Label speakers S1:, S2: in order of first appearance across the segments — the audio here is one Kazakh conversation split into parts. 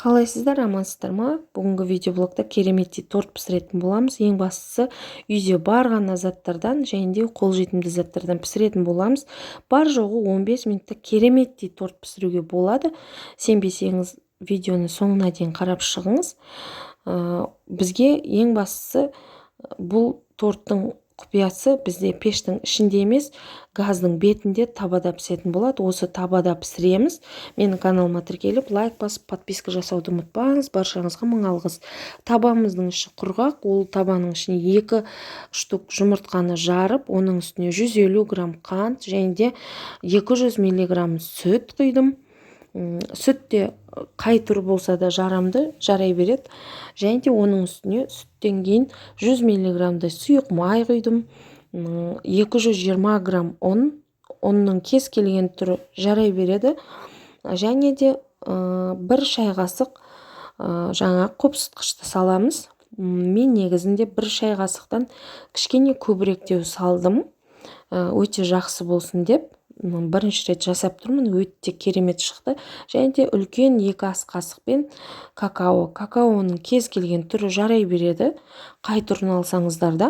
S1: Қалайсыздар, амансыздар ма? Бүгінгі видеоблогта кереметтей торт пісіретін боламыз. Ең бастысы үйде бар ғана заттардан және де қолжетімді заттардан пісіретін боламыз. Бар жоғы 15 минутта кереметтей торт пісіруге болады. Сенбесеңіз, видеоны соңына дейін қарап шығыңыз. Бізге ең бастысы бұл торттың құпиясы бізде пештің ішінде емес, газдың бетінде табада пісетін болады. Осы табада пісіреміз. Менің каналыма тіркеліп, лайк басып, подписка жасауды ұмытпаңыз. Баршаңызға мың алғыс. Табамыздың іші құрғақ. Ол табаның ішіне 2 штук жұмыртқаны жарып, оның үстіне 150 грамм қант және де 200 миллиграмм сүт құйдым. Сүт те қай түр болса да жарай береді. Және де оның үстіне сүттен кейін 100 миллиграммдай сұйық май құйдым. 220 грамм ұнның кез келген түрі жарай береді. Және де 1 шай қасық жаңа қопсытқышты саламыз. Мен негізінде 1 шай қасықтан кішкене көбіректеу салдым. Өте жақсы болсын деп. Бірінші рет жасап тұрмын, өте керемет шықты. Және де үлкен 2 ас қасықпен какао. Какаоның кез келген түрі жарай береді. Қай түрін алсаңыздар да.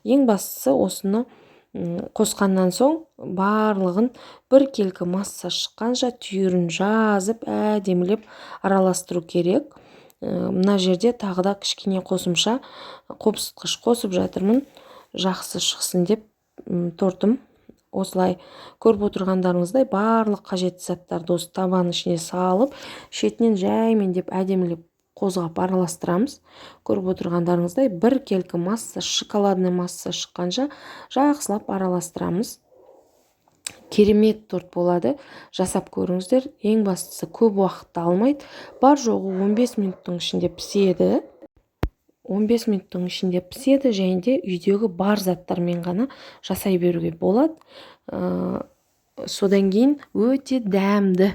S1: Ең бастысы осыны қосқаннан соң барлығын 1 келкі масса шыққанша түйірін жазып, әдемілеп араластыру керек. Мына жерде тағы да кішкене қосымша қопсытқыш қосып жатырмын. Жақсы шықсын деп тортым. Осылай көріп отырғандарыңыздай барлық қажетті заттарды осы табаның ішіне салып, шетінен жаймен деп әдемілеп қозғап араластырамыз. Көріп отырғандарыңыздай 1 келкі масса, шоколадный масса шыққанша жақсылап араластырамыз. Керемет торт болады. Жасап көріңіздер. Ең бастысы көп уақытты алмайды. Бар жоғы 15 минуттың ішінде піседі. 15 минуттың ішінде піседі және де үйдегі бар заттармен ғана жасай беруге болады. Содан кейін өте дәмді.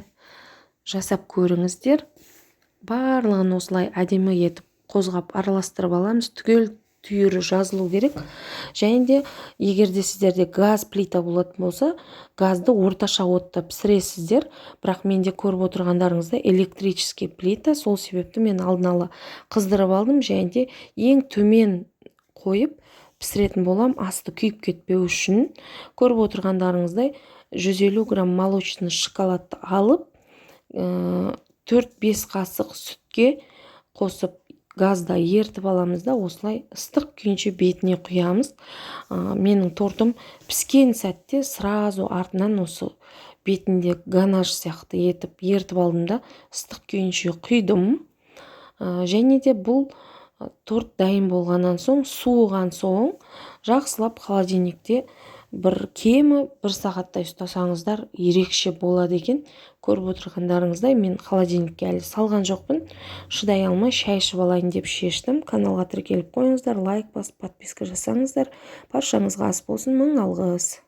S1: Жасап көріңіздер. Барлығын осылай әдемі етіп қозғап араластырып аламыз. Түгел түйірі жазылу керек. Және де егерде сіздерде газ плита болатын болса, газды орташа отта пісіресіздер. Бірақ менде көріп отырғандарыңызда электрический плита, сол себепті мен алдын ала қыздырып алдым. Және де ең төмен қойып пісіретін болам, асты күйіп кетпеу үшін. Көріп отырғандарыңыздай 150 грамм молочный шоколадты алып, 4-5 қасық сүтке қосып газда ертіп аламыз да, осылай ыстық күйінше бетіне құямыз. Менің тортым піскен сәтте сразу артынан осы бетінде ганаш сияқты етіп ертіп алдым да, ыстық күйінше құйдым. Және де бұл торт дайын болғаннан соң, суыған соң жақсылап холодильникте кемі 1 сағаттай ұстасаңыздар ерекше болады екен. Көріп отырғандарыңыздай мен холодильникке әлі салған жоқпын. Шыдай алмай шай ішіп алайын деп шештім. Каналға тіркеліп қойыңыздар, лайк басып, подписка жасаңыздар. Баршаңызға ас болсын, мың алғыс.